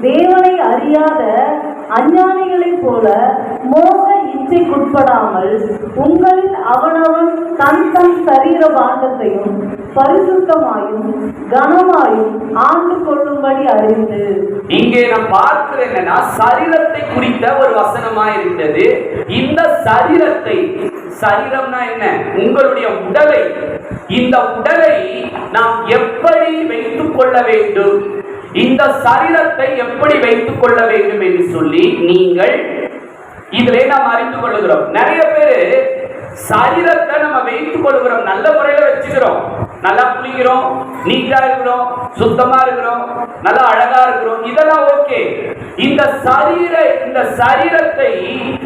தேவனை அறியாத அஞ்ஞானிகளைப் போல மோக இச்சைக்குட்படாமல் உங்களில் அவனவன் தன் தன் சரீர பாண்டத்தையும் பரிசுத்தமாயும் கனமாயும் ஆண்டு கொள்ளும்படி அறிந்து. இங்கே நாம் பார்க்கிறது என்னன்னா, சரீரத்தை குறித்த ஒரு வசனமா இருந்தது. இந்த சரீரத்தை, சரீரம்னா என்ன? உங்களுடைய உடலை, இந்த உடலை நாம் எப்படி வைத்துக் கொள்ள வேண்டும், இந்த சரீரத்தை எப்படி வைத்துக் கொள்ள வேண்டும் என்று சொல்லி நீங்கள் இதிலே நாம் அறிந்து கொள்ளுகிறோம். நிறைய பேர் சரீரத்தை நம்ம வைத்துக் கொள்கிறோம், நல்ல முறையில வச்சுக்கிறோம், நல்லா குளிக்கிறோம், நீட்டா இருக்கிறோம், சுத்தமா இருக்கிறோம், நல்லா அழகா இருக்கிறோம், இதெல்லாம் ஓகே. இந்த சரீரத்தை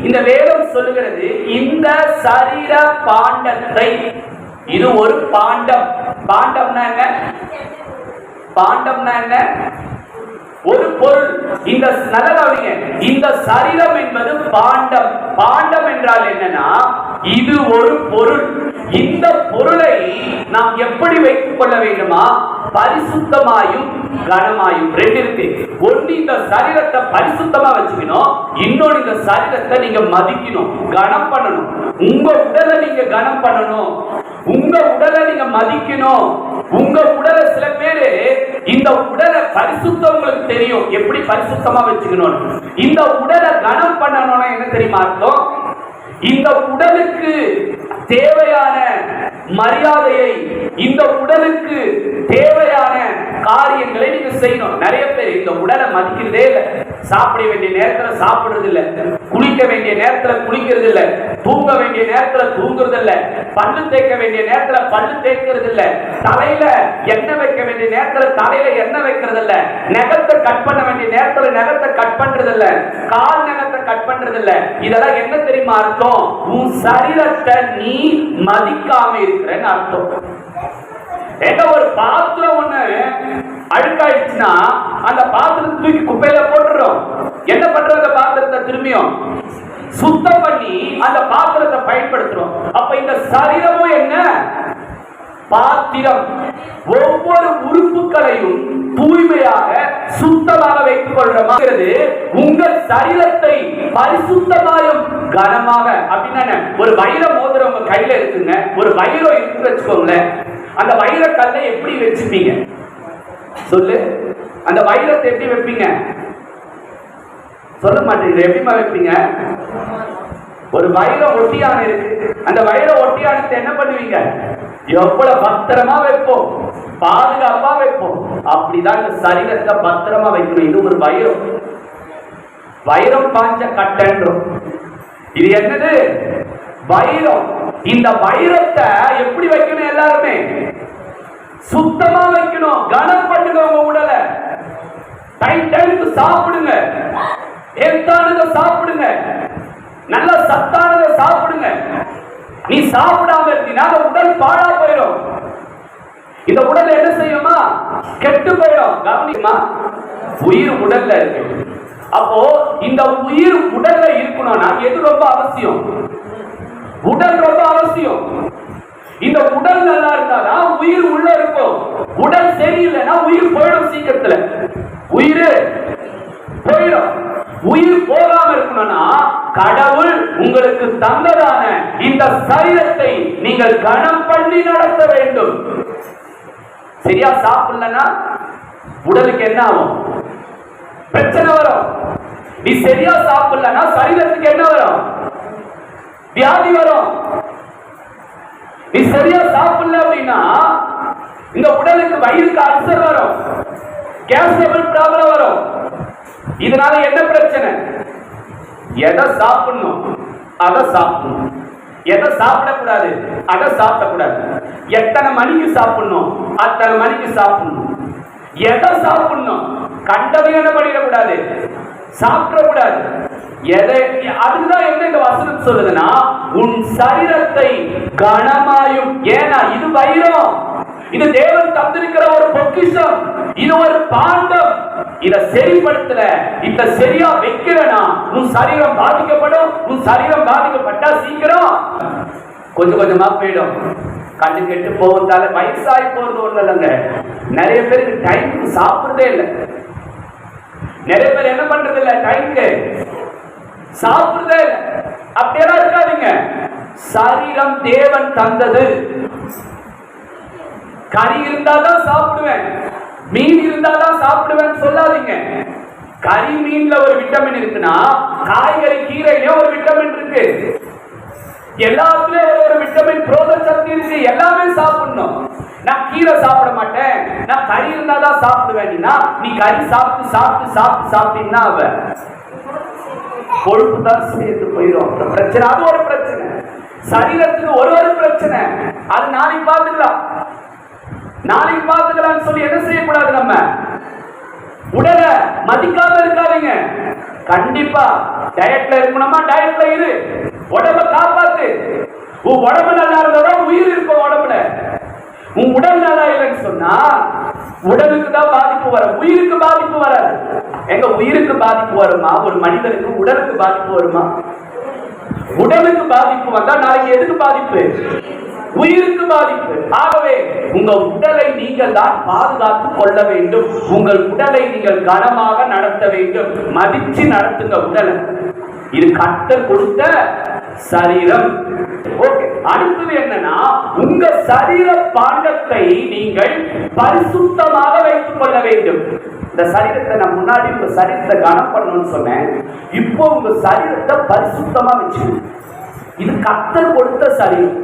இந்த வேதம் சொல்லுகிறது, இந்த சரீர பாண்டத்தை, இது ஒரு பாண்டம். பாண்டம்னா என்ன? பாண்டம்னா என்ன? ஒரு பொருள். இந்த நலகாவிங்க, இந்த சரீரம் என்பது பாண்டம். பாண்டம் என்றால் என்னன்னா, இது ஒரு பொருள். இந்த பொருளை நாம் எப்படி வைத்துக் கொள்ள வேண்டுமா? பரிசுத்தமாயும் கனமாயும். ரெண்டு இருக்கு. ஒன்று இந்த சரீரத்தை பரிசுத்தமா வச்சுக்கணும், இன்னொன்று இந்த சரீரத்தை நீங்க மதிக்கணும், கனம் பண்ணணும். உங்க உடலை நீங்க கனம் பண்ணணும், உங்க உடலை நீங்க மதிக்கணும். உங்க உடலை, சில பேரு இந்த உடலை பரிசுத்தம் உங்களுக்கு தெரியும், எப்படி பரிசுத்தமா வச்சுக்கணும். இந்த உடலை கனம் பண்ணணும்னா என்ன தெரியுமா அர்த்தம்? இந்த உடலுக்கு தேவையான மரியாதையை, இந்த உடலுக்கு தேவையான காரியங்களை நீங்க செய்யணும். நிறைய பேர் இந்த உடலை மதிக்கிறதே இல்லை. சாப்பிட வேண்டிய நேரத்தில் சாப்பிடுறது இல்லை, குளிக்க வேண்டிய நேரத்தில் குளிக்கிறது இல்லை, தூங்க வேண்டிய நேரத்தில் தூங்குறது இல்லை, பல்லு தேய்க்க வேண்டிய நேரத்தில் பல்லு தேய்க்கிறது இல்லை, தலையில எண்ணெய் வைக்க வேண்டிய நேரத்தில் தலையில எண்ணெய் வைக்கிறது இல்லை, நகத்தை கட் பண்ண வேண்டிய நேரத்தில் நகத்தை கட் பண்றது இல்லை, கால் நகத்தை கட் பண்றது இல்லை. இதெல்லாம் என்ன தெரியுமா அர்த்தம்? உன் சரீரத்தை நீ மதிக்காம இருக்கிறன்னு அர்த்தம். ஏதோ ஒரு பாத்திரம் ஒண்ணு அழுக்காயிடுச்சுன்னா அந்த பாத்திரத்தை தூக்கி குப்பையில போட்டுறோம். என்ன பண்றோம்? அந்த பாத்திரத்தை திரும்பியும் சுத்தம் பண்ணி அந்த பாத்திரத்தை பயன்படுத்துறோம். அப்ப இந்த சரீரமும் என்ன? பாத்திரம். ஒவ்வொரு உறுப்புகளையும் தூய்மையாக சுத்தமாக வைத்துக் கொள்றோம். உங்கள் சரீரத்தை பரிசுத்தமாயும் கனமாக. அப்படின்னா ஒரு வைர மோதிரம் உங்க கையில இருக்குங்க, ஒரு வைரம் இருக்குன்னு வச்சுக்கோங்களேன். அந்த வைர கல்லை எப்படி வச்சுப்பீங்க சொல்லு? அந்த வைரத்தை எப்படி வைப்பீங்க? சொல்ல மாட்டீங்க. எப்படிமா வைப்பீங்க? ஒரு வைர ஒட்டியான இருக்கு, அந்த வைர ஒட்டியானத்தை என்ன பண்ணுவீங்க? எவ்வளவு பத்திரமா வைப்போம், பாதுகாப்பா வைப்போம். அப்படிதான் இந்த சரீரத்தை பத்திரமா வைக்கணும். இது ஒரு வைரம், வைரம் பாஞ்ச கட்டன்றோம். இது என்னது? வைரம். இந்த வைரத்தை எப்படி வைக்கணும்? எல்லாருமே சுத்தமா வைக்கணும், கனம் பண்ணுங்க. உங்க உடலை டைமுக்கு சாப்பிடுங்க, ஹெல்த்தானதை சாப்பிடுங்க, நல்ல சத்தானதை சாப்பிடுங்க. நீ சாப்பிடாம இருந்தீங்கன்னா அந்த உடல் பாழா போயிடும். இந்த உடல் என்ன செய்யுமா? கெட்டு போயிடும். கவனிக்குமா? உயிர் உடல்ல இருக்கு. அப்போ இந்த உயிர் உடல்ல இருக்கணும்னா எது ரொம்ப அவசியம்? உடல் ரொம்ப அவசியம். இந்த உடல் நல்லா இருந்தாதான் உயிர் உள்ள இருக்கும். உடல் சரியில்லைன்னா உயிர் போயிடும். சீக்கிரத்துல உயிர் போயிடும். உயிர் போகாம இருக்கணும்னா கடவுள் உங்களுக்கு தந்ததான இந்த சரீரத்தை நீங்கள் கனம் பண்ணி நடத்த வேண்டும். சரியா சாப்பிடலன்னா உடலுக்கு என்ன ஆகும்? பிரச்சனை வரும். நீ சரியா சாப்பிடலன்னா சரீரத்துக்கு என்ன வரும்? வியாதி வரும். நீ சரியா சாப்பிடல அப்படின்னா இந்த உடலுக்கு வயிறுக்கு அல்சர் வரும், கேஸ் லெவல் ப்ராப்ளம் வரும். இதனால என்ன பிரச்சனை? எதை சாப்பிடணும் அதை சாப்பிடணும், எதை சாப்பிடக்கூடாது அதை சாப்பிடக்கூடாது. எத்தனை மணிக்கு சாப்பிடணும் அத்தனை மணிக்கு சாப்பிடணும். எதை சாப்பிடணும்? கண்டதை என்ன பண்ணிடக்கூடாது, சாப்பிடக்கூடாது. அதுதான் என்ன இந்த வசனம் சொல்லுதுன்னா, உன் சரீரத்தை கனமாயும். ஏன்னா இது வைரம், இது தேவன் தந்திருக்கிற ஒரு பொக்கிஷம், இது ஒரு பாண்டம். இத சரிப்படுத்தல, இத சரியா வைக்கிறனா உன் சரீரம் பாதிக்கப்படும். உன் சரீரம் பாதிக்கப்பட்டா சீக்கிரம் கொஞ்சம் கொஞ்சமா போயிடும். கண்ணு கெட்டு போவதால வயசாகி போறது ஒண்ணு இல்லைங்க. நிறைய பேருக்கு டைமுக்கு சாப்பிடுறதே இல்லை. நிறைய பேர் என்ன பண்றது இல்ல, டைம்க்கு சாப்பிடுறதே அப்படியெல்லாம் இருக்காதீங்க. சரீரம் தேவன் தந்தது. கறி இருந்தாதான் சாப்பிடுவேன், மீன் இருந்தாதான் சாப்பிடுவேன் சொல்லாதீங்க. கறி மீன்ல ஒரு விட்டமின் இருக்குன்னா காய்கறி கீரையில ஒரு விட்டமின் இருக்கு. எல்லாத்துலயும் ஒரு விட்டமின் புரோட்டீன் சக்தி இருக்கு. எல்லாமே சாப்பிடணும். நான் கீரை சாப்பிட மாட்டேன், நான் கறி இருந்தாதான் சாப்பிடுவேன்னா நீ கறி சாப்பிட்டு சாப்பிட்டு சாப்பிட்டு சாப்பிட்டீங்கன்னா அவ கொழுப்பு தான் சேர்த்து போயிடும். பிரச்சனை அது ஒரு பிரச்சனை. சரீரத்துக்கு ஒரு பிரச்சனை. அது நாளைக்கு பார்த்துக்கலாம், நாளைக்கு பார்த்துக்கலாம்னு சொல்லி என்ன செய்யக்கூடாது, நம்ம உடல மதிக்காம இருக்காதீங்க. கண்டிப்பா டயட்ல இருக்கணுமா, டயட்ல இரு, உடம்ப காப்பாத்து. உன் உடம்பு நல்லா இருந்தா உயிர் இருக்கும் உடம்புல. உன் உடல் நல்லா இல்லைன்னு சொன்னா உடலுக்கு தான் பாதிப்பு வரும், உயிருக்கு பாதிப்பு வராது. எங்க உயிருக்கு பாதிப்பு வருமா? ஒரு மனிதனுக்கு உடலுக்கு பாதிப்பு வருமா? உடலுக்கு பாதிப்பு வந்தா நாளைக்கு எதுக்கு பாதிப்பு? உயிருக்கு பாதிப்பு. ஆகவே உங்கள் உடலை நீங்கள் தான் பாதுகாத்துக் கொள்ள வேண்டும். உங்கள் உடலை நீங்கள் கனமாக நடத்த வேண்டும். மதிச்சு நடத்துங்க உடலை. இது கர்த்தர் கொடுத்த சரீரம். ஓகே, அடுத்தது என்னன்னா, உங்க சரீர பாண்டத்தை நீங்கள் பரிசுத்தமாக வைத்துக் கொள்ள வேண்டும். இந்த சரீரத்தை நான் முன்னாடி உங்க சரீரத்தை கனம் பண்ணணும்னு சொன்னேன். இப்போ உங்க சரீரத்தை பரிசுத்தமா வச்சு, இது கர்த்தர் கொடுத்த சரீரம்.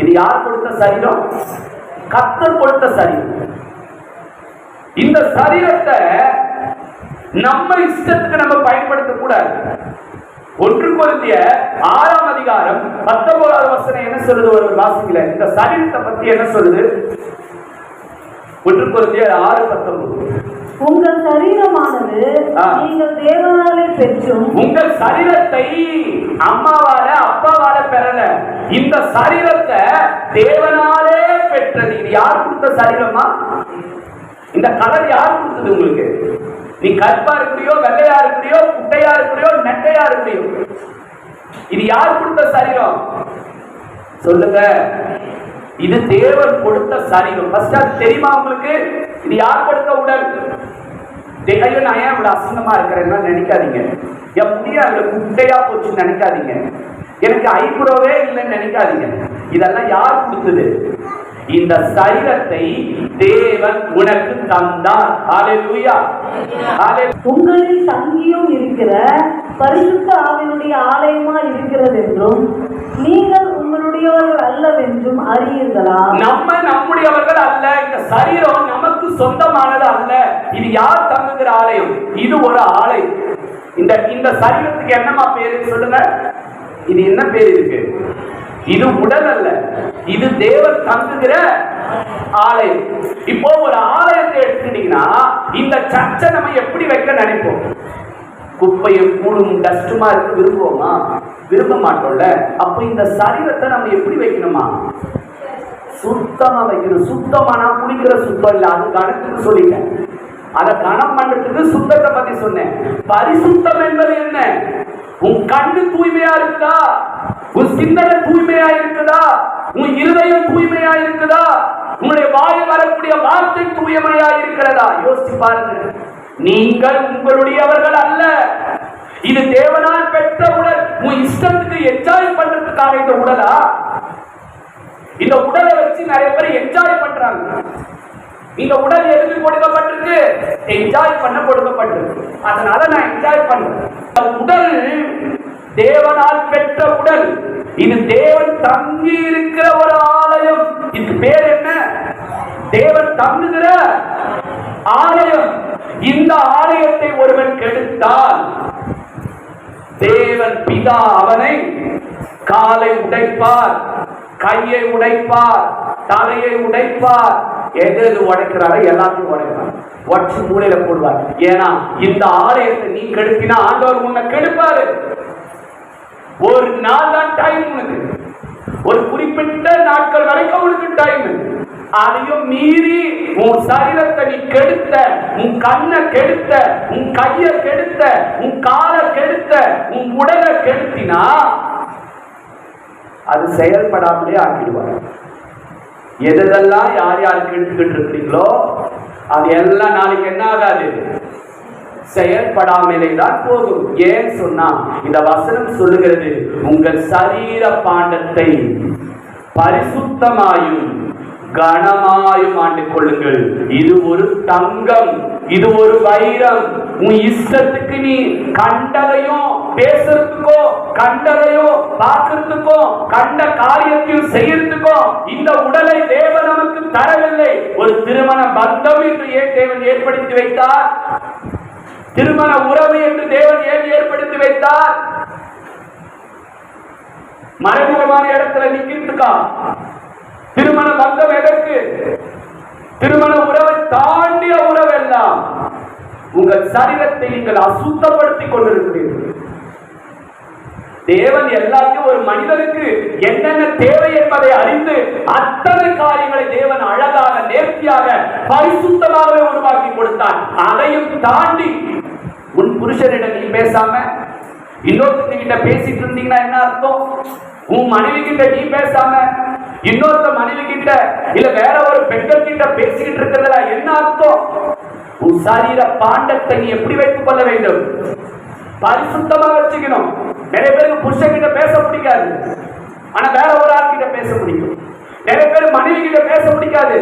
இது யார் கொடுத்த சரீரம்? கர்த்தர் கொடுத்த சரீரம். இந்த சரீரத்தை நம்ம இஷ்டத்துக்கு நம்ம பயன்படுத்த கூடாது. 1 கொரிந்தியர் 6ஆம் அதிகாரம் 19வது வசனம் என்ன சொல்லுது? ஒரு வாசிக்கல, இந்த சரீரத்தை பத்தி என்ன சொல்லுது? 1 கொரிந்தியர் 6:19. உங்கள் சரீரமானது நீங்கள் தேவனாலே பெற்றும், உங்கள் சரீரத்தை அம்மாவால அப்பாவால பெறல, இந்த சரீரத்தை தேவனாலே பெற்றது. இது யார் கொடுத்த சரீரமா? இந்த கலர் யார் கொடுத்தது உங்களுக்கு? நீ கருப்பா இருக்கிறியோ, வெள்ளையா இருக்கிறியோ, குட்டையா இருக்கிறியோ, நெட்டையா இருக்கிறியோ, இது யார் கொடுத்த சரீரம்? சொல்லுங்க. இது தேவன் கொடுத்த சரீரம். ஃபர்ஸ்ட் அது தெரியுமா உங்களுக்கு? இது யார் கொடுத்த உடல்? ஐயோ நான் ஏன் இவ்வளவு அசிங்கமா இருக்கிறேன்னா நினைக்காதீங்க. என் முடிய அதுல குட்டையா போச்சுன்னு நினைக்காதீங்க. எனக்கு ஐப்ரோவே இல்லைன்னு நினைக்காதீங்க. இதெல்லாம் யார் கொடுத்தது? இந்த சரீரத்தை தேவன் உனக்கு தந்தார். ஹல்லேலூயா. உங்களில் தங்கியும் இருக்கிற பரிசுத்த ஆவியினுடைய ஆலயமா இருக்கிறது என்றும் நீங்கள் உங்களுடையவர்கள் அல்லவென்றும் அறியீர்களா? நம்ம நம்முடையவர்கள் அல்ல. இந்த சரீரம் நமக்கு சொந்தமானது அல்ல. இது யார் தங்குகிற ஆலயம்? இது ஒரு ஆலயம். இந்த சரீரத்துக்கு என்னமா பேரு சொல்லுங்க? இது என்ன பேர் இருக்கு? இது உடல் அல்ல, இது தேவன் தங்குகிற ஆலயம். இப்போ ஒரு ஆலயத்தை எடுத்துட்டீங்கன்னா இந்த சர்ச்சை நம்ம எப்படி வைக்க நினைப்போம்? குப்பையும் கூடும் டஸ்டுமா இருக்கு விரும்புவோமா? விரும்ப மாட்டோம்ல. அப்ப இந்த சரீரத்தை நம்ம எப்படி வைக்கணுமா? சுத்தமா வைக்கணும். சுத்தமானா குளிக்கிற சுத்தம் இல்ல, அது கணக்குன்னு சொல்லிட்டேன். அதை கணம் பண்றதுக்கு சுத்தத்தை பத்தி சொன்னேன். பரிசுத்தம் என்பது என்ன? உன் கண்ணு தூய்மையா இருக்குதா? உன் சிந்தனை தூய்மையா இருக்குதா? உன் இருதயம் தூய்மையா இருக்குதா? உன்னுடைய வாயில் வரக்கூடிய வார்த்தை தூய்மையா இருக்கிறதா? யோசிச்சு பாருங்க. நீங்கள் உங்களுடையவர்கள் அல்ல. இது தேவனால் பெற்ற உடல். உன் இஷ்டத்துக்கு என்ஜாய் பண்றதுக்காக இந்த உடலா? இந்த உடலை வச்சு நிறைய பேர் என்ஜாய் பண்றாங்க. இந்த உடல் எதுக்கு கொடுக்கப்பட்டிருக்கு? என்ஜாய் பண்ண கொடுக்கப்பட்டிருக்கு. அதனால நான் என்ஜாய் பண்றேன். உடல் தேவனால் பெற்ற உடல். இது தேவன் தங்கி இருக்கிற ஒரு ஆலயம். இது பேர் என்ன? தேவன் தங்குகிற ஆலயம். இந்த ஆலயத்தை ஒருவன் கெடுத்தால் தேவன் பிதா அவனை காலை உடைப்பார், கையை உடைப்பார், தலையை உடைப்பார். எது உடைக்கிறாரோ எல்லாத்தையும் உடைப்பார், உடச்சு மூலையில போடுவார். ஏன்னா இந்த ஆலயத்தை நீ கெடுத்தினா ஆண்டவர் உன்னை கெடுப்பாரு. ஒரு நாள் தான் டைம் உனக்கு, ஒரு குறிப்பிட்ட நாட்கள் வரைக்கும் உனக்கு டைம். அதையும் மீறி உன் சரீரத்தை நீ கெடுத்த, உன் கண்ணை கெடுத்த, உன் கையை கெடுத்த, உன் காலை கெடுத்த, உன் உடலை கெடுத்தினா அது செயல்படாமலே ஆக்கிடுவார். எதெல்லாம் யார் யார் கெடுத்துக்கிட்டு இருக்கிறீங்களோ அது எல்லாம் நாளைக்கு என்ன ஆகாது? செயல்படாமலே தான் போகும். ஏன் சொன்னா இந்த வசனம் சொல்லுகிறது, உங்கள் சரீர பாண்டத்தை பரிசுத்தமாயும் கனமாயும் ஆண்டு கொள்ளுங்கள். இது ஒரு தங்கம், இது ஒரு வைரம். உன் இஷ்டத்துக்கு நீ கண்டதையும் பேசுறதுக்கோ, கண்டதையோ பார்க்கறதுக்கோ, கண்ட காரியத்தையும் செய்யறதுக்கோ இந்த உடலை தேவன் நமக்கு தரவில்லை. ஒரு திருமண பந்தம் என்று ஏன் தேவன் ஏற்படுத்தி வைத்தார்? திருமண உறவு என்று தேவன் ஏன் ஏற்படுத்தி வைத்தார்? மறைமுகமான இடத்துல நிக்கிறதுக்கா? திருமண பந்தம் எதற்கு? திருமண உறவை தாண்டிய உறவு எல்லாம் உங்கள் சரீரத்தை நீங்கள் அசுத்தப்படுத்திக் கொண்டிருக்கிறீர்கள். தேவன் எல்லாத்தையும் ஒரு மனிதனுக்கு என்னென்ன தேவை என்பதை அறிந்து அத்தனை காரியங்களை தேவன் அழகாக, நேர்த்தியாக, பரிசுத்தமாகவே உருவாக்கி கொடுத்தார். அதையும் தாண்டி உன் புருஷனிடம் நீ பேசாம இன்னொருத்தங்கிட்ட பேசிட்டு இருந்தீங்கன்னா என்ன அர்த்தம்? உன் மனைவி கிட்ட நீ பேசாம இன்னொருத்த மனைவி கிட்ட இல்ல வேற ஒரு பெண்கள் கிட்ட பேசிக்கிட்டு இருக்கிறதுல என்ன அர்த்தம்? உன் சரீர பாண்டத்தை நீ எப்படி வைத்துக் கொள்ள வேண்டும்? பரிசுத்தமா வச்சுக்கணும். நிறைய பேருக்கு புருஷன் கிட்ட பேச பிடிக்காது, ஆனா வேற ஒரு ஆள் கிட்ட பேச பிடிக்கும். நிறைய பேர் மனைவி கிட்ட பேச பிடிக்காது,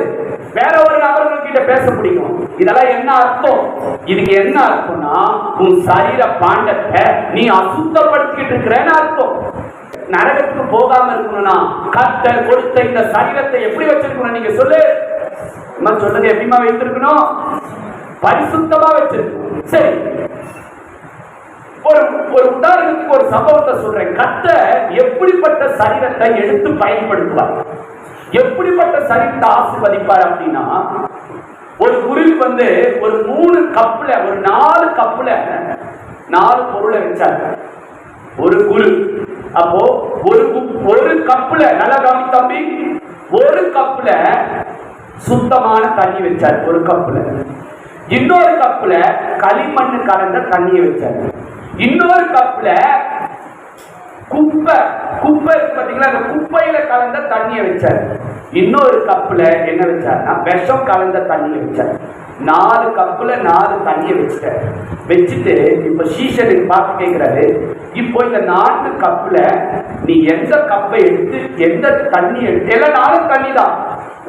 வேற ஒரு நபர்கள் கிட்ட பேச பிடிக்கும். இதெல்லாம் என்ன அர்த்தம்? இதுக்கு என்ன அர்த்தம்னா, உன் சரீர பாண்டத்தை நீ அசுத்தப்படுத்திட்டு இருக்கிறேன்னு அர்த்தம். நரகத்துக்கு போகாம இருக்கணும்னா கர்த்தர் கொடுத்த இந்த சரீரத்தை எப்படி வச்சிருக்கணும்? நீங்க சொல்லு, சொல்லுங்க. எப்படிமா வைத்திருக்கணும்? பரிசுத்தமா வச்சிருக்கணும். சரி, ஒரு உதாரணத்துக்கு ஒரு சம்பவத்தை சொல்றேன். கர்த்தர் எப்படிப்பட்ட சரீரத்தை எடுத்து பயன்படுத்துவார், எப்படிப்பட்ட சரீரத்தை ஆசீர்வதிப்பார் அப்படின்னா, ஒரு குருவி ஒரு 3 கப்ல, ஒரு 4 கப்ல 4 பொருளை வச்சார் ஒரு குரு. அப்போ ஒரு கப்ல, நல்லா கவனி தம்பி, ஒரு கப்ல சுத்தமான தண்ணி வச்சார் ஒரு கப்ல. இன்னொரு கப்ல களிமண்ணு கலந்த தண்ணியை வச்சார். இன்னொரு கப்ல குப்பை இருக்கு பாத்தீங்களா, அந்த குப்பையில கலந்த தண்ணியை வச்சார். இன்னொரு கப்ல என்ன வச்சார்னா விஷம் கலந்த தண்ணியை வச்சார். 4 கப்ல 4 தண்ணியை வச்சுட்டு இப்ப சீஷனுக்கு பார்த்து கேட்கிறாரு, இப்போ இந்த 4 கப்ல நீ எந்த கப்பை எடுத்து எந்த தண்ணி எடுத்து, எல்லாம் 4 தண்ணி தான்.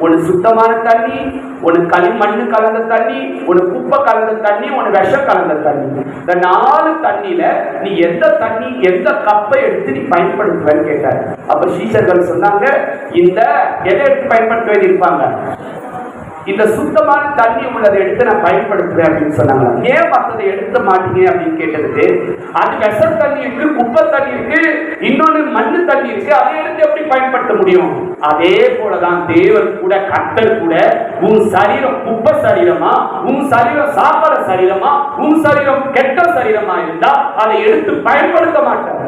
ஒன்னு சுத்தமான தண்ணி, ஒன்னு களிமண்ணு கலந்த தண்ணி, ஒன்னு குப்பை கலந்த தண்ணி, ஒன்னு விஷம் கலந்த தண்ணி. இந்த 4 தண்ணியில நீ எந்த தண்ணி எந்த கப்பை எடுத்து நீ பயன்படுத்துவேன்னு கேட்டாரு. அப்ப சீஷர்கள் சொன்னாங்க, இந்த எதை எடுத்து பயன்படுத்த வேண்டியிருப்பாங்க, இந்த சுத்தமான தண்ணி உள்ளதை எடுத்து நான் பயன்படுத்துவேன் அப்படின்னு சொன்னாங்க. ஏன் மற்றதை எடுக்க மாட்டீங்க அப்படின்னு கேட்டதுக்கு, அது விஷ தண்ணி இருக்கு, குப்பை தண்ணி இருக்கு, இன்னொன்னு மண்ணு தண்ணி இருக்கு, அதை எடுத்து எப்படி பயன்படுத்த முடியும்? அதே போலதான் தேவன் கூட, கர்த்தர் கூட, உன் சரீரம் குப்பை சரீரமா, உன் சரீரம் சாப்பாடு சரீரமா, உன் சரீரம் கெட்ட சரீரமா இருந்தா அதை எடுத்து பயன்படுத்த மாட்டார்.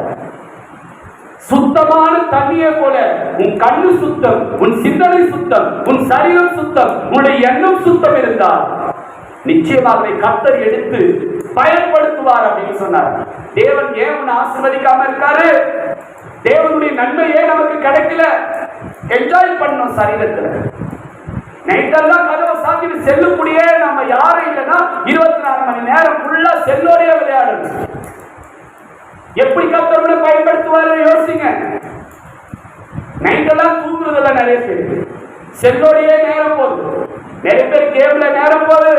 சுத்தமான தண்ணியை போல உன் கண்ணு சுத்தம், உன் சிந்தனை சுத்தம், உன் சரீரம் சுத்தம், உன்னுடைய எண்ணம் சுத்தம் இருந்தால் நிச்சயமாக கர்த்தர் எடுத்து பயன்படுத்துவார் அப்படின்னு சொன்னார். தேவன் ஏன் உன்னை ஆசீர்வதிக்காம இருக்காரு? தேவனுடைய நன்மை ஏன் நமக்கு கிடைக்கல? என்ஜாய் பண்ணணும் சரீரத்துல. நைட்டெல்லாம் கதவை சாத்திட்டு செல்லுக்குடியே நம்ம யாரும் இல்லைன்னா 24 மணி நேரம் ஃபுல்லா செல்லோடைய விளையாடணும். எப்படி கர்த்தர் பயன்படுத்துவாரு யோசிங்க. நைட்டெல்லாம் தூங்குறதுல நிறைய பேர் செல்லோடையே நேரம் போகுது, நிறைய பேர் கேம்ல நேரம் போகுது,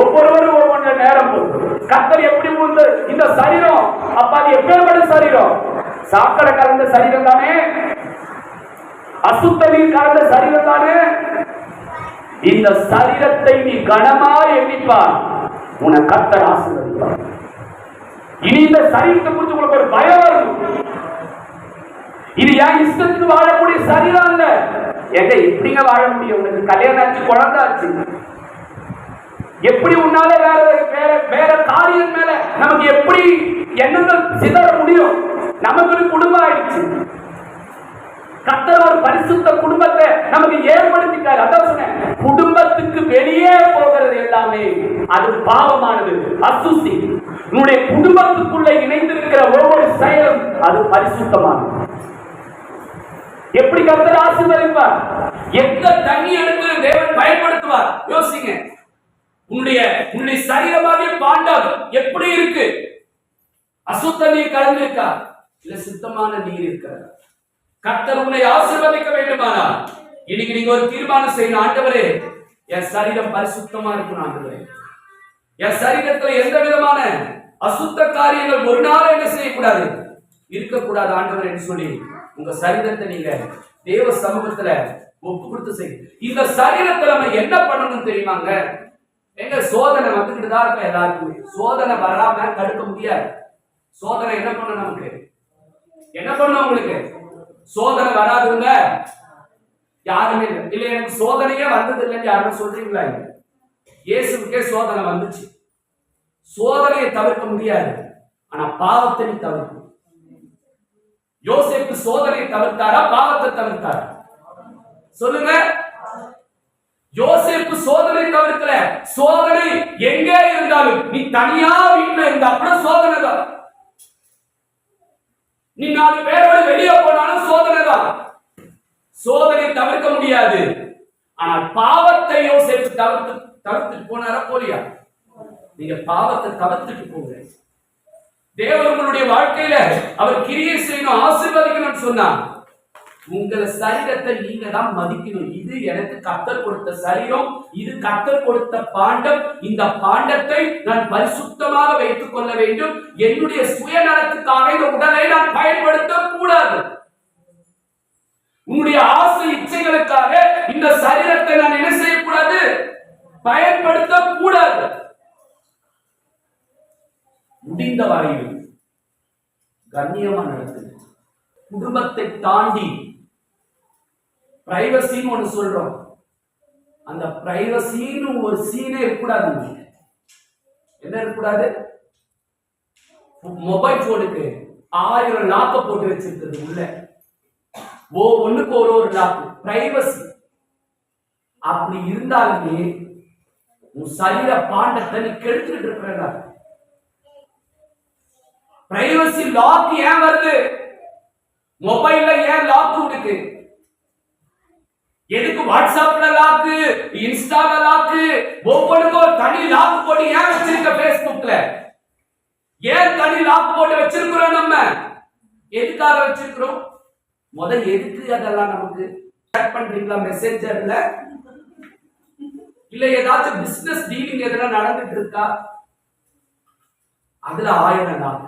ஒவ்வொருவரும் ஒவ்வொரு நேரம் போகுது. கர்த்தர் எப்படி இந்த சரீரம், அப்ப அது எப்பேற்பட்ட சரீரம்? சாக்கடை கலந்த சரீரம் தானே, அசுத்த நீர் கலந்த சரீரம் தானே. இந்த சரீரத்தை நீ கனமா எண்ணிப்பார், உன்னை கர்த்தர் ஆசீர்வதிப்பார். இனி இந்த சரீரத்தை குறித்து உங்களுக்கு ஒரு பயம் வரும். இது என் இஷ்டத்துக்கு வாழக்கூடிய சரீரம் இல்ல. எங்க எப்படிங்க வாழ முடியும்? உனக்கு கல்யாணம் ஆச்சு, குழந்தை ஆச்சு, எப்படி உன்னால வேற காரியம் மேல நமக்கு எப்படி எண்ணங்கள் சிதற முடியும்? நமக்கு ஒரு குடும்பம் ஆயிடுச்சு. கர்த்தர் ஒரு பரிசுத்த குடும்பத்தை நமக்கு ஏற்படுத்திட்டார். அதான் சொன்னேன், குடும்பத்துக்கு வெளியே போகிறது எல்லாமே அது பாவமானது, அசுத்தி. உன்னுடைய குடும்பத்துக்குள்ள இணைந்திருக்கிற ஒவ்வொரு செயலும் அது பரிசுத்தமானது. எப்படி கர்த்தர் ஆசீர்வதிப்பார்? எந்த தண்ணி எடுத்து தேவன் பயன்படுத்துவார் யோசிங்க. உன்னுடைய உன்னுடைய சரீரமாகிய பாண்டம் எப்படி இருக்கு? அசுத்த நீர் கலந்து இருக்கா, இல்ல சுத்தமான நீர் இருக்கிறதா? கர்த்தர் உன்னை ஆசீர்வதிக்க வேண்டுமானால் இன்னைக்கு நீங்க ஒரு தீர்மானம் செய்யணும். ஆண்டவரே, என் சரீரம் பரிசுத்தமா இருக்கணும். ஆண்டவரே, என் சரீரத்துல எந்த விதமான அசுத்த காரியங்கள் ஒரு நாள் என்ன செய்யக்கூடாது, இருக்கக்கூடாது ஆண்டவர் என்று சொல்லி உங்க சரீரத்தை நீங்க தேவ சமூகத்துல ஒப்பு கொடுத்து செய்யும். இந்த சரீரத்துல நம்ம என்ன பண்ணணும் தெரியுமாங்க? எங்க சோதனை வந்துகிட்டு தான் இருக்க, எல்லாருக்குமே சோதனை வராம தடுக்க முடியாது. சோதனை என்ன பண்ண, நமக்கு என்ன பண்ண? உங்களுக்கு சோதனை வராதுங்க யாருமே இல்லை. இல்ல எனக்கு சோதனையே வந்தது இல்லைன்னு யாரும் சொல்றீங்களா? இயேசுக்கே சோதனை வந்துச்சு. சோதனையை தவிர்க்க முடியாது, ஆனா பாவத்தை நீ தவிர்க்க. யோசேப்பு சோதனையை தவிர்த்தாரா, பாவத்தை தவிர்த்தாரா? சொல்லுங்க. யோசேப்பு சோதனை தவிர்க்கல. சோதனை எங்கே இருந்தாலும் நீ தனியா வீட்டுல இருந்தா கூட சோதனை தான். நீ 4 பேரோட வெளியே போனாலும் சோதனை தான். சோதனை தவிர்க்க முடியாது. ஆனால் பாவத்தை யோசேப்பு தவிர்த்துட்டு போனாரா, போலியா? நீங்க பாவத்தை தவிர்த்துட்டு போங்க. தேவன் உங்களுடைய வாழ்க்கையில அவர் கிரியை செய்யணும், ஆசீர்வதிக்கணும்னு சொன்னா உங்கள் சரீரத்தை நீங்க தான் மதிக்கணும். இது எனக்கு கர்த்தர் கொடுத்த சரீரம், இது கர்த்தர் கொடுத்த பாண்டம். இந்த பாண்டத்தை நான் பரிசுத்தமாக வைத்துக் கொள்ள வேண்டும். என்னுடைய சுயநலத்துக்காக இந்த உடலை நான் பயன்படுத்த கூடாது. உன்னுடைய ஆசை இச்சைகளுக்காக இந்த சரீரத்தை நான் என்ன செய்யக்கூடாது, பயன்படுத்த கூடாது. முடிந்த வரையில் கண்ணியமா நடக்குது. குடும்பத்தை தாண்டி பிரைவசின்னு ஒண்ணு சொல்றோம். அந்த பிரைவசின்னு ஒரு சீனே இருக்கக்கூடாது. என்ன இருக்கக்கூடாது? மொபைல் போனுக்கு 1000 லாக்க போட்டு வச்சிருக்கிறது உள்ள, ஒண்ணுக்கு ஒரு லாக். பிரைவசி அப்படி இருந்தாலுமே உன் சரீர பாண்டத்தை நீ கெடுத்துட்டு இருக்கிற. பிரைவசி லாக் ஏன் வருது? மொபைல்ல ஏன் லாக் இருக்கு? எதுக்கு வாட்ஸ்அப்ல லாக்கு, இன்ஸ்டால லாக்கு, ஒவ்வொன்றுக்கும் ஒரு தனி லாக் போட்டு ஏன் வச்சிருக்க? பேஸ்புக்ல ஏன் தனி லாக் போட்டு வச்சிருக்கிறோம்? நம்ம எதுக்காக வச்சிருக்கிறோம்? எதுக்கு அதெல்லாம் நமக்கு சேட் பண்றீங்களா மெசேஞ்சர்ல? இல்ல ஏதாச்சும் பிசினஸ் டீலிங் எதனா நடந்துட்டு இருக்கா? அதுல 1000 லாக்.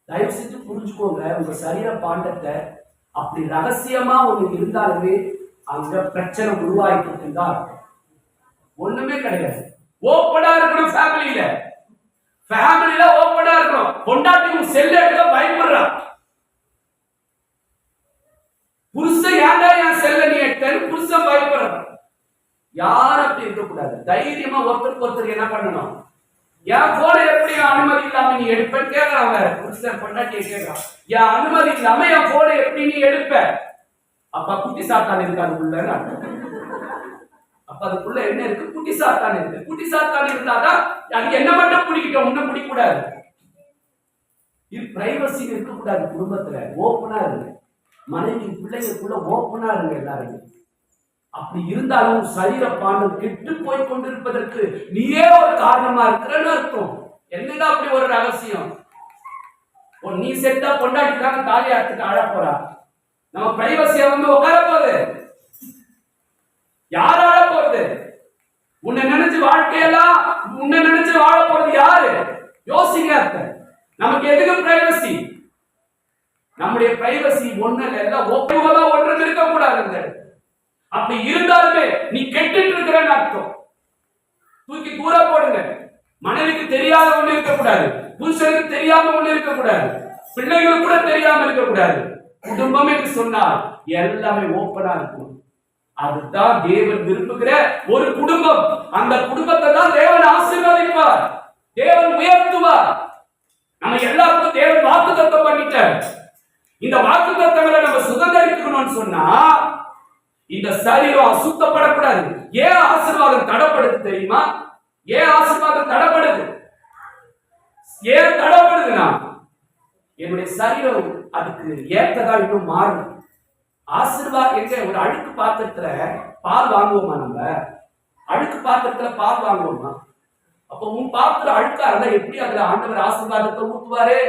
தயவு செஞ்சு புரிஞ்சுக்கோங்க. உங்க சரீர பாண்டத்தை அப்படி ரகசியமா ஒண்ணு இருந்தாலுமே அங்க பிரச்சனை உருவாயிட்டு இருந்தா ஒண்ணுமே கிடையாது. ஓப்பனா இருக்கணும். ஃபேமிலியில ஓப்பனா இருக்கணும். பொண்டாட்டி செல்ல எடுக்க பயப்படுறான். புருஷன் ஏன்டா என் செல்ல நீ எடுத்தேன்னு புருஷன் பயப்படுறான். யாரும் அப்படி இருக்கக்கூடாது. தைரியமா ஒருத்தருக்கு ஒருத்தர் என்ன பண்ணணும்? என் போன எப்படி அனுமதி இல்லாம நீ எடுப்பேன்னு கேட்கறாங்க. புருஷன் பொண்டாட்டியை கேட்கறான், என் அனுமதி இல்லாம என் போன எப்படி நீ எடுப்ப? அப்ப குட்டி சாத்தான் இருக்கு அதுக்குள்ள. அப்ப அதுக்குள்ள என்ன இருக்கு? குட்டி சாத்தான் இருக்கு. குட்டி சாத்தான் இருந்தாதான் அது என்ன மட்டும் பிடிக்கிட்டோம், ஒன்னும் பிடிக்கூடாது. இது பிரைவசி இருக்கக்கூடாது. குடும்பத்துல ஓப்பனா இருக்கு. மனைவி பிள்ளைங்களுக்குள்ள ஓப்பனா இருங்க எல்லாருமே. அப்படி இருந்தாலும் சரீர பாண்டம் கெட்டு போய் கொண்டிருப்பதற்கு நீயே ஒரு காரணமா இருக்கிறன்னு அர்த்தம். என்னங்க அப்படி ஒரு ரகசியம்? நீ செத்தா பொண்டாட்டிக்காக தாலி அறுத்துட்டு அழ போறா. நம்ம பிரைவசியா வந்து உட்கார போகுது. யார் அழ போறது? உன்னை நினைச்சு வாழ்க்கையெல்லாம் உன்னை நினைச்சு வாழ போறது யாரு? யோசிங்க. நமக்கு எதுக்கு பிரைவசி? நம்முடைய பிரைவசி ஒண்ணு எல்லாம் ஒப்புவதா ஒன்றும் இருக்க கூடாதுங்க. அப்படி இருந்தாலுமே நீ கெட்டுட்டு இருக்கிறன்னு அர்த்தம். தூக்கி தூர போடுங்க. மனைவிக்கு தெரியாத ஒண்ணு இருக்கக்கூடாது, புருஷனுக்கு தெரியாம ஒண்ணு இருக்கக்கூடாது, பிள்ளைகளுக்கு கூட தெரியாம இருக்கக்கூடாது. குடும்பம் என்று சொன்னால் எல்லாமே ஓப்பனா இருக்கும். அதுதான் தேவன் விரும்புகிற ஒரு குடும்பம். அந்த குடும்பத்தை தான் தேவன் ஆசீர்வதிப்பார், தேவன் உயர்த்துவார். நம்ம எல்லாருக்கும் தேவன் வாக்குத்தத்தம் பண்ணிட்டார். இந்த வாக்குத்தத்தங்களை நம்ம சுதந்திரிக்கணும்னு சொன்னா இந்த சரீரம் அசுத்தப்படக்கூடாது. ஏன் ஆசீர்வாதம் தடப்படுது தெரியுமா? ஏன் ஆசீர்வாதம் தடப்படுது? ஏன் தடப்படுதுன்னா என்னுடைய சரீரம் அதுக்கு ஏற்றதா இன்னும் மாறும். ஆசீர்வாதம் எங்க? ஒரு அழுக்கு பாத்திரத்துல பால் வாங்குவோமா? நம்ம அழுக்கு பாத்திரத்துல பால் வாங்குவோமா? அப்ப உன் பாத்திரம் அழுக்கா இருந்தா எப்படி அதுல ஆண்டவர் ஆசீர்வாதத்தை ஊத்துவாரு?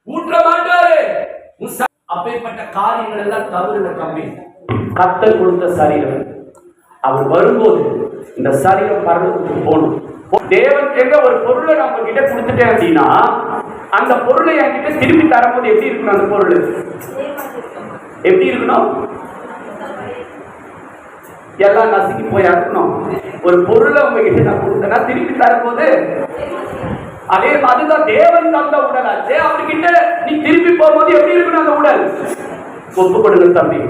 ஊற்ற மாட்டாரு. அப்பேற்பட்ட காரியங்கள் எல்லாம் தவறுல தம்பி. கர்த்தர் கொடுத்த சரீரம், அவர் வரும்போது இந்த சரீரம் பரலோகத்துக்கு போகணும். தேவன் கேட்ட ஒரு பொருளை நம்ம கிட்ட கொடுத்துட்டேன் அப்படின்னா அந்த பொருளை என்கிட்ட திருப்பி தரும்போது எப்படி இருக்கணும்? அந்த பொருள் எப்படி இருக்கணும்? எல்லாம் நசுக்கி போய் இருக்கணும். ஒரு பொருளை உங்ககிட்ட நான் கொடுத்தேன்னா திருப்பி தரும்போது அதே அதுதான் தேவன் தந்த உடல் ஆச்சு. அவர்கிட்ட நீ திருப்பி போகும்போது எப்படி இருக்கணும் அந்த உடல்? ஒப்பு கொடுங்க தம்பி.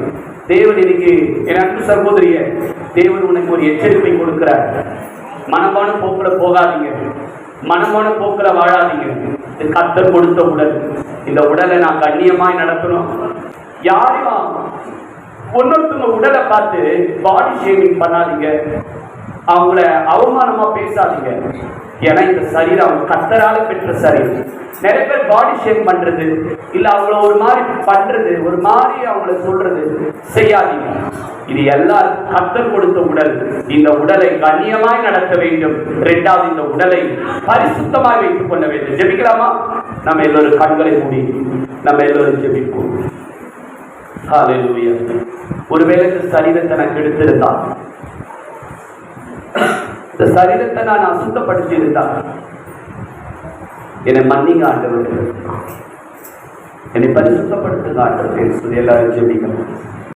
தேவன் இன்னைக்கு என் அன்பு சகோதரிய, தேவன் உனக்கு ஒரு எச்சரிப்பை கொடுக்கிறார். மனமான போக்குல போகாதீங்க, மனமான போக்குல வாழாதீங்க. இது கர்த்தர் கொடுத்த உடல். இந்த உடலை நான் கண்ணியமாய் நடத்தணும். யாரையும் ஒன்னொருத்தவங்க உடலை பார்த்து பாடி ஷேமிங் பண்ணாதீங்க, அவங்கள அவமானமா பேசாதீங்க. ஏன்னா இந்த சரீரம் அவங்க கர்த்தரால பெற்ற சரீரம். நிறைய பேர் பாடி ஷேம் பண்றது, இல்ல அவங்கள ஒரு மாதிரி பண்றது, ஒரு மாதிரி அவங்கள சொல்றது செய்யாதீங்க. இது எல்லாரும் கர்த்தர் கொடுத்த உடல். இந்த உடலை கண்ணியமாய் நடத்த வேண்டும். இரண்டாவது, இந்த உடலை பரிசுத்தமாய் வைத்துக் கொள்ள வேண்டும். ஜெபிக்கலாமா? நம்ம எல்லோரும் கண்களை மூடி நம்ம எல்லோரும் ஜெபிப்போம். ஹல்லேலூயா. ஒருவேளை இந்த சரீரத்தை நான் கெடுத்திருந்தான், இந்த சரீரத்தை நான் அசுத்தப்படுத்தி இருந்தான், என்னை மன்னிங்க ஆண்டவர், என்னை பரிசுத்தப்படுத்துங்க ஆண்டவர் சொல்லி எல்லாரும் ஜெபிக்கணும்.